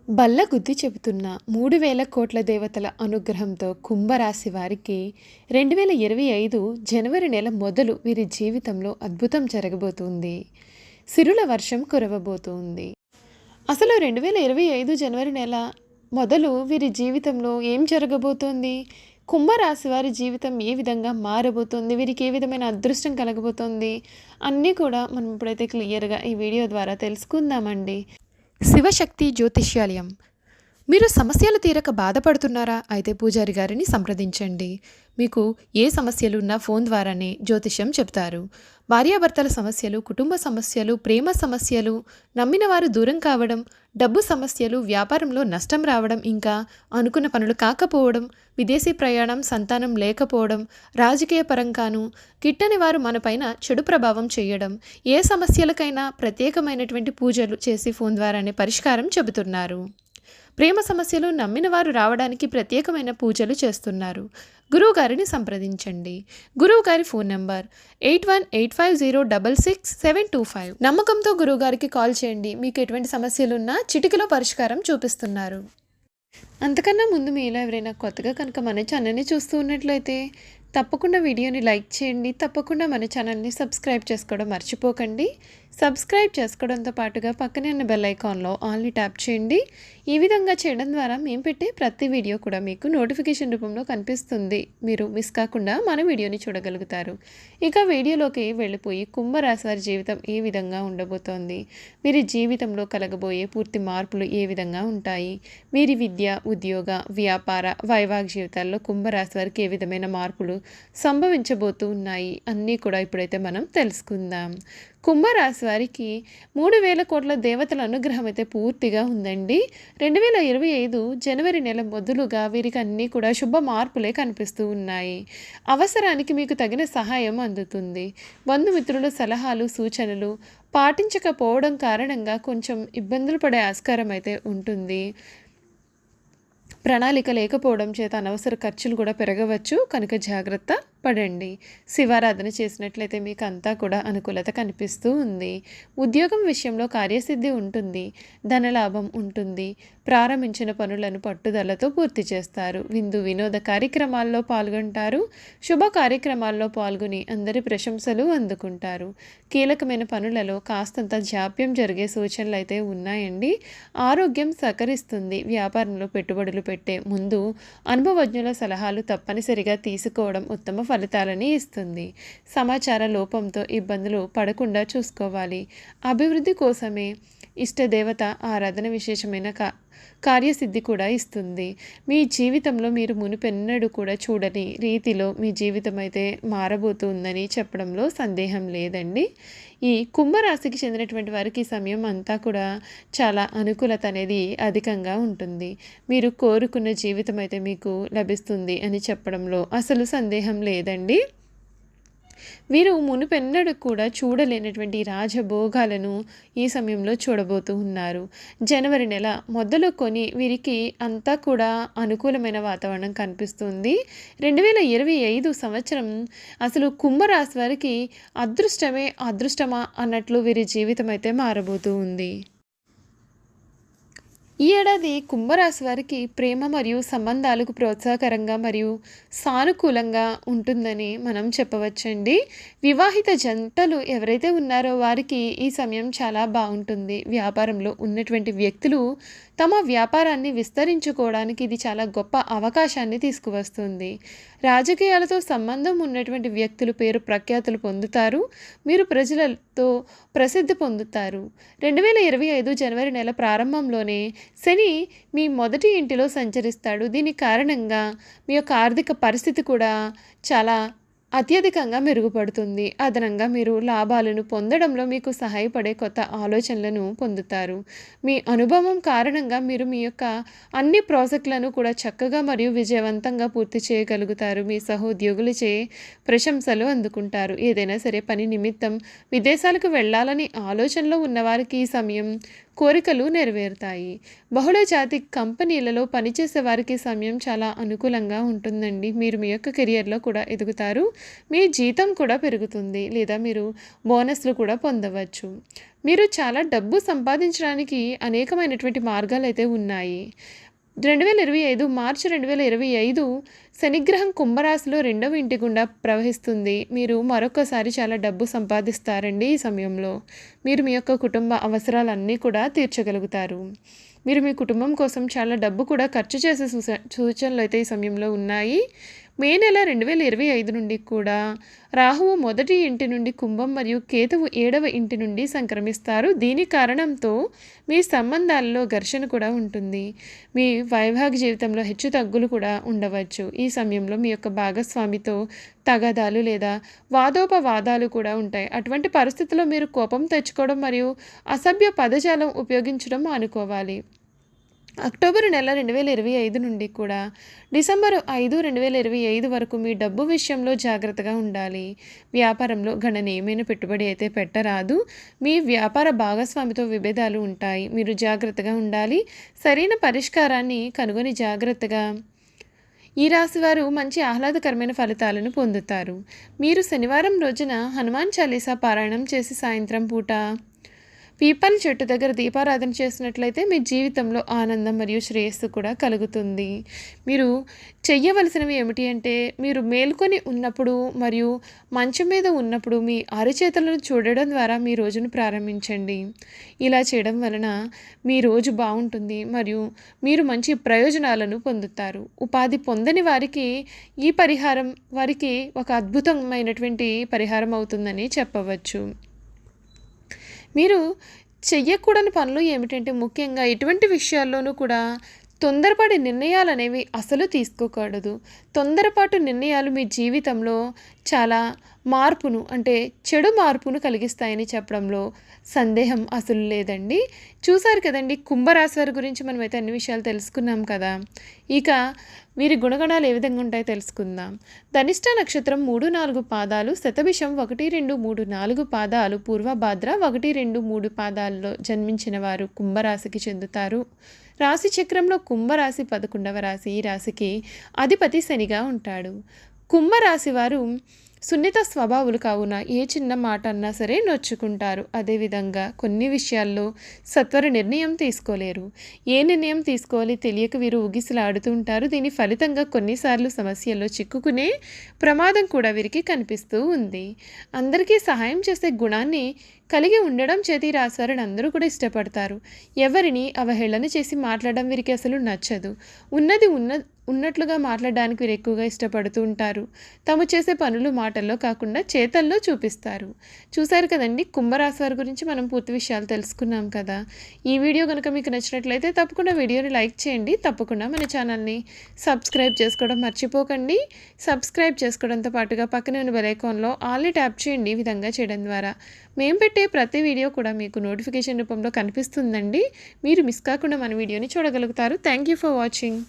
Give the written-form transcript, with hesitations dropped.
బల్ల గుద్ది చెబుతున్న 3,000 కోట్ల దేవతల అనుగ్రహంతో కుంభరాశి వారికి 2025 జనవరి నెల మొదలు వీరి జీవితంలో అద్భుతం జరగబోతుంది. సిరుల వర్షం కురవబోతుంది. అసలు 2025 జనవరి నెల మొదలు వీరి జీవితంలో ఏం జరగబోతోంది? కుంభరాశి వారి జీవితం ఏ విధంగా మారబోతోంది? వీరికి ఏ విధమైన అదృష్టం కలగబోతోంది? అన్నీ కూడా మనం ఇప్పుడైతే క్లియర్గా ఈ వీడియో ద్వారా తెలుసుకుందామండి. శివశక్తి జ్యోతిష్యాలయం. మీరు సమస్యలు తీరక బాధపడుతున్నారా? అయితే పూజారి గారిని సంప్రదించండి. మీకు ఏ సమస్యలు ఉన్నా ఫోన్ ద్వారానే జ్యోతిష్యం చెప్తారు. భార్యాభర్తల సమస్యలు, కుటుంబ సమస్యలు, ప్రేమ సమస్యలు, నమ్మిన వారు దూరం కావడం, డబ్బు సమస్యలు, వ్యాపారంలో నష్టం రావడం, ఇంకా అనుకున్న పనులు కాకపోవడం, విదేశీ ప్రయాణం, సంతానం లేకపోవడం, రాజకీయ పరంగాను గిట్టని వారు మనపైన చెడు ప్రభావం చేయడం, ఏ సమస్యలకైనా ప్రత్యేకమైనటువంటి పూజలు చేసి ఫోన్ ద్వారానే పరిష్కారం చెబుతున్నారు. ప్రేమ సమస్యలు నమ్మిన వారు రావడానికి ప్రత్యేకమైన పూజలు చేస్తున్నారు. గురువుగారిని సంప్రదించండి. గురువుగారి ఫోన్ నంబర్ 8185066725. నమ్మకంతో గురువుగారికి కాల్ చేయండి. మీకు ఎటువంటి సమస్యలున్నా చిటికలో పరిష్కారం చూపిస్తున్నారు. అంతకన్నా ముందు మీలో ఎవరైనా కొత్తగా కనుక మన ఛానల్ని చూస్తూ ఉన్నట్లయితే తప్పకుండా వీడియోని లైక్ చేయండి. తప్పకుండా మన ఛానల్ని సబ్స్క్రైబ్ చేసుకోవడం మర్చిపోకండి. సబ్స్క్రైబ్ చేసుకోవడంతో పాటుగా పక్కనే ఉన్న బెల్ ఐకాన్లో ఆల్ని ట్యాప్ చేయండి. ఈ విధంగా చేయడం ద్వారా మేము పెట్టే ప్రతి వీడియో కూడా మీకు నోటిఫికేషన్ రూపంలో కనిపిస్తుంది. మీరు మిస్ కాకుండా మన వీడియోని చూడగలుగుతారు. ఇక వీడియోలోకి వెళ్ళిపోయి కుంభరాశి వారి జీవితం ఏ విధంగా ఉండబోతోంది, వీరి జీవితంలో కలగబోయే పూర్తి మార్పులు ఏ విధంగా ఉంటాయి, వీరి విద్య, ఉద్యోగ, వ్యాపార, వైవాహిక జీవితాల్లో కుంభరాశి వారికి ఏ విధమైన మార్పులు సంభవించబోతూ ఉన్నాయి అన్నీ కూడా ఇప్పుడైతే మనం తెలుసుకుందాం. కుంభరాశి వారికి 3,000 కోట్ల దేవతల అనుగ్రహం అయితే పూర్తిగా ఉందండి. 2025 జనవరి నెల మొదలుగా వీరికి అన్నీ కూడా శుభ మార్పులే కనిపిస్తూ ఉన్నాయి. అవసరానికి మీకు తగిన సహాయం అందుతుంది. బంధుమిత్రుల సలహాలు, సూచనలు పాటించకపోవడం కారణంగా కొంచెం ఇబ్బందులు పడే ఆస్కారం అయితే ఉంటుంది. ప్రణాళిక లేకపోవడం చేత అనవసర ఖర్చులు కూడా పెరగవచ్చు, కనుక జాగ్రత్త పడండి. శివారాధన చేసినట్లయితే మీకు అంతా కూడా అనుకూలత కనిపిస్తూ ఉంది. ఉద్యోగం విషయంలో కార్యసిద్ధి ఉంటుంది. ధనలాభం ఉంటుంది. ప్రారంభించిన పనులను పట్టుదలతో పూర్తి చేస్తారు. విందు వినోద కార్యక్రమాల్లో పాల్గొంటారు. శుభ కార్యక్రమాల్లో పాల్గొని అందరి ప్రశంసలు అందుకుంటారు. కీలకమైన పనులలో కాస్తంత జాప్యం జరిగే సూచనలు అయితే ఉన్నాయండి. ఆరోగ్యం సహకరిస్తుంది. వ్యాపారంలో పెట్టుబడులు పెట్టే ముందు అనుభవజ్ఞుల సలహాలు తప్పనిసరిగా తీసుకోవడం ఉత్తమ ఫలితాలని ఇస్తుంది. సమాచార లోపంతో ఇబ్బందులు పడకుండా చూసుకోవాలి. అభివృద్ధి కోసమే ఇష్టదేవత ఆరాధన విశేషమైన కార్యసిద్ధి కూడా ఇస్తుంది. మీ జీవితంలో మీరు మునుపెన్నడూ కూడా చూడని రీతిలో మీ జీవితం అయితే మారబోతుందని చెప్పడంలో సందేహం లేదండి. ఈ కుంభరాశికి చెందినటువంటి వారికి ఈ సమయం అంతా కూడా చాలా అనుకూలత అనేది అధికంగా ఉంటుంది. మీరు కోరుకున్న జీవితం అయితే మీకు లభిస్తుంది అని చెప్పడంలో అసలు సందేహం లేదండి. వీరు మునుపెన్నడూ కూడా చూడలేనటువంటి రాజభోగాలను ఈ సమయంలో చూడబోతూ ఉన్నారు. జనవరి నెల మొదలుకొని వీరికి అంతా కూడా అనుకూలమైన వాతావరణం కనిపిస్తుంది. 2025 సంవత్సరం అసలు కుంభరాశి వారికి అదృష్టమే అదృష్టమా అన్నట్లు వీరి జీవితం అయితే మారబోతూ ఉంది. ఈ ఏడాది కుంభరాశి వారికి ప్రేమ మరియు సంబంధాలకు ప్రోత్సాహకరంగా మరియు సానుకూలంగా ఉంటుందని మనం చెప్పవచ్చండి. వివాహిత జంటలు ఎవరైతే ఉన్నారో వారికి ఈ సమయం చాలా బాగుంటుంది. వ్యాపారంలో ఉన్నటువంటి వ్యక్తులు తమ వ్యాపారాన్ని విస్తరించుకోవడానికి ఇది చాలా గొప్ప అవకాశాన్ని తీసుకువస్తుంది. రాజకీయాలతో సంబంధం ఉన్నటువంటి వ్యక్తులు పేరు ప్రఖ్యాతులు పొందుతారు. మీరు ప్రజలతో ప్రసిద్ధి పొందుతారు. 2025 జనవరి నెల ప్రారంభంలోనే శని మీ మొదటి ఇంటిలో సంచరిస్తాడు. దీని కారణంగా మీ యొక్క ఆర్థిక పరిస్థితి కూడా చాలా అత్యధికంగా మెరుగుపడుతుంది. అదనంగా మీరు లాభాలను పొందడంలో మీకు సహాయపడే కొత్త ఆలోచనలను పొందుతారు. మీ అనుభవం కారణంగా మీరు మీ యొక్క అన్ని ప్రాజెక్టులను కూడా చక్కగా మరియు విజయవంతంగా పూర్తి చేయగలుగుతారు. మీ సహోద్యోగులచే ప్రశంసలు అందుకుంటారు. ఏదైనా సరే పని నిమిత్తం విదేశాలకు వెళ్ళాలని ఆలోచనలో ఉన్నవారికి ఈ సమయం కోరికలు నెరవేరుతాయి. బహుళ జాతి కంపెనీలలో పనిచేసే వారికి సమయం చాలా అనుకూలంగా ఉంటుందండి. మీరు మీ యొక్క కెరియర్‌లో కూడా ఎదుగుతారు. మీ జీతం కూడా పెరుగుతుంది లేదా మీరు బోనస్‌లు కూడా పొందవచ్చు. మీరు చాలా డబ్బు సంపాదించడానికి అనేకమైనటువంటి మార్గాలైతే ఉన్నాయి. 2025 మార్చి 2025 శనిగ్రహం కుంభరాశిలో 2వ ఇంటి గుండా ప్రవహిస్తుంది. మీరు మరొకసారి చాలా డబ్బు సంపాదిస్తారండి ఈ సమయంలో. మీరు మీ యొక్క కుటుంబ అవసరాలన్నీ కూడా తీర్చగలుగుతారు. మీరు మీ కుటుంబం కోసం చాలా డబ్బు కూడా ఖర్చు చేసే సూచనలు అయితే ఈ సమయంలో ఉన్నాయి. మే నెల 2025 నుండి కూడా రాహువు మొదటి ఇంటి నుండి కుంభం మరియు కేతువు 7వ ఇంటి నుండి సంక్రమిస్తారు. దీని కారణంతో మీ సంబంధాలలో ఘర్షణ కూడా ఉంటుంది. మీ వైవాహిక జీవితంలో హెచ్చు తగ్గులు కూడా ఉండవచ్చు. ఈ సమయంలో మీ యొక్క భాగస్వామితో తగాదాలు లేదా వాదోపవాదాలు కూడా ఉంటాయి. అటువంటి పరిస్థితుల్లో మీరు కోపం తెచ్చుకోవడం మరియు అసభ్య పదజాలం ఉపయోగించడం మానుకోవాలి. అక్టోబర్ నెల 2025 నుండి కూడా డిసెంబర్ 5, 2025 వరకు మీ డబ్బు విషయంలో జాగ్రత్తగా ఉండాలి. వ్యాపారంలో గణనీయమైన పెట్టుబడి అయితే పెట్టరాదు. మీ వ్యాపార భాగస్వామితో విభేదాలు ఉంటాయి. మీరు జాగ్రత్తగా ఉండాలి. సరైన పరిష్కారాన్ని కనుగొని జాగ్రత్తగా ఈ రాశి వారు మంచి ఆహ్లాదకరమైన ఫలితాలను పొందుతారు. మీరు శనివారం రోజున హనుమాన్ చాలీసా పారాయణం చేసి సాయంత్రం పూట పీపల్ చెట్టు దగ్గర దీపారాధన చేసినట్లయితే మీ జీవితంలో ఆనందం మరియు శ్రేయస్సు కూడా కలుగుతుంది. మీరు చెయ్యవలసినవి ఏమిటి అంటే మీరు మేల్కొని ఉన్నప్పుడు మరియు మంచం మీద ఉన్నప్పుడు మీ అరచేతులను చూడడం ద్వారా మీ రోజును ప్రారంభించండి. ఇలా చేయడం వలన మీ రోజు బాగుంటుంది మరియు మీరు మంచి ప్రయోజనాలను పొందుతారు. ఉపాధి పొందని వారికి ఈ పరిహారం వారికి ఒక అద్భుతమైనటువంటి పరిహారం అవుతుందని చెప్పవచ్చు. మీరు చెయ్యకూడని పనులు ఏమిటంటే ముఖ్యంగా ఎటువంటి విషయాల్లోనూ కూడా తొందరపడి నిర్ణయాలు అనేవి అసలు తీసుకోకూడదు. తొందరపాటు నిర్ణయాలు మీ జీవితంలో చాలా మార్పును అంటే చెడు మార్పును కలిగిస్తాయని చెప్పడంలో సందేహం అసలు లేదండి. చూసారు కదండి, కుంభరాశి వారి గురించి మనమైతే అన్ని విషయాలు తెలుసుకున్నాం కదా. ఇక వీరి గుణగణాలు ఏ విధంగా ఉంటాయో తెలుసుకుందాం. ధనిష్ట నక్షత్రం 3, 4 పాదాలు, శతభిషం 1, 2, 3, 4 పాదాలు, పూర్వభాద్ర 1, 2, 3 పాదాల్లో జన్మించిన వారు కుంభరాశికి చెందుతారు. రాశి చక్రంలో కుంభరాశి 11వ రాశి. ఈ రాశికి అధిపతి శనిగా ఉంటాడు. కుంభరాశి వారు సున్నిత స్వభావులు కావున ఏ చిన్న మాట అన్నా సరే నొచ్చుకుంటారు. అదేవిధంగా కొన్ని విషయాల్లో సత్వర నిర్ణయం తీసుకోలేరు. ఏ నిర్ణయం తీసుకోవాలి తెలియక వీరు ఊగిసలాడుతూ ఉంటారు. దీని ఫలితంగా కొన్నిసార్లు సమస్యల్లో చిక్కుకునే ప్రమాదం కూడా వీరికి కనిపిస్తూ ఉంది. అందరికీ సహాయం చేసే గుణాన్ని కలిగి ఉండడం చేతి రాశివారిని అందరూ కూడా ఇష్టపడతారు. ఎవరిని అవహేళన చేసి మాట్లాడడం వీరికి అసలు నచ్చదు. ఉన్నది ఉన్నట్లుగా మాట్లాడడానికి వీరు ఎక్కువగా ఇష్టపడుతూ ఉంటారు. తాము చేసే పనులు మాటల్లో కాకుండా చేతల్లో చూపిస్తారు. చూశారు కదండి, కుంభరాశి వారి గురించి మనం పూర్తి విషయాలు తెలుసుకున్నాం కదా. ఈ వీడియో కనుక మీకు నచ్చినట్లయితే తప్పకుండా వీడియోని లైక్ చేయండి. తప్పకుండా మన ఛానల్ని సబ్స్క్రైబ్ చేసుకోవడం మర్చిపోకండి. సబ్స్క్రైబ్ చేసుకోవడంతో పాటుగా పక్కనే ఉన్న బెల్ ఐకాన్లో ఆల్ని ట్యాప్ చేయండి. ఈ విధంగా చేయడం ద్వారా మేము పెట్టే ప్రతి వీడియో కూడా మీకు నోటిఫికేషన్ రూపంలో కనిపిస్తుందండి. మీరు మిస్ కాకుండా మన వీడియోని చూడగలుగుతారు. Thank you for watching.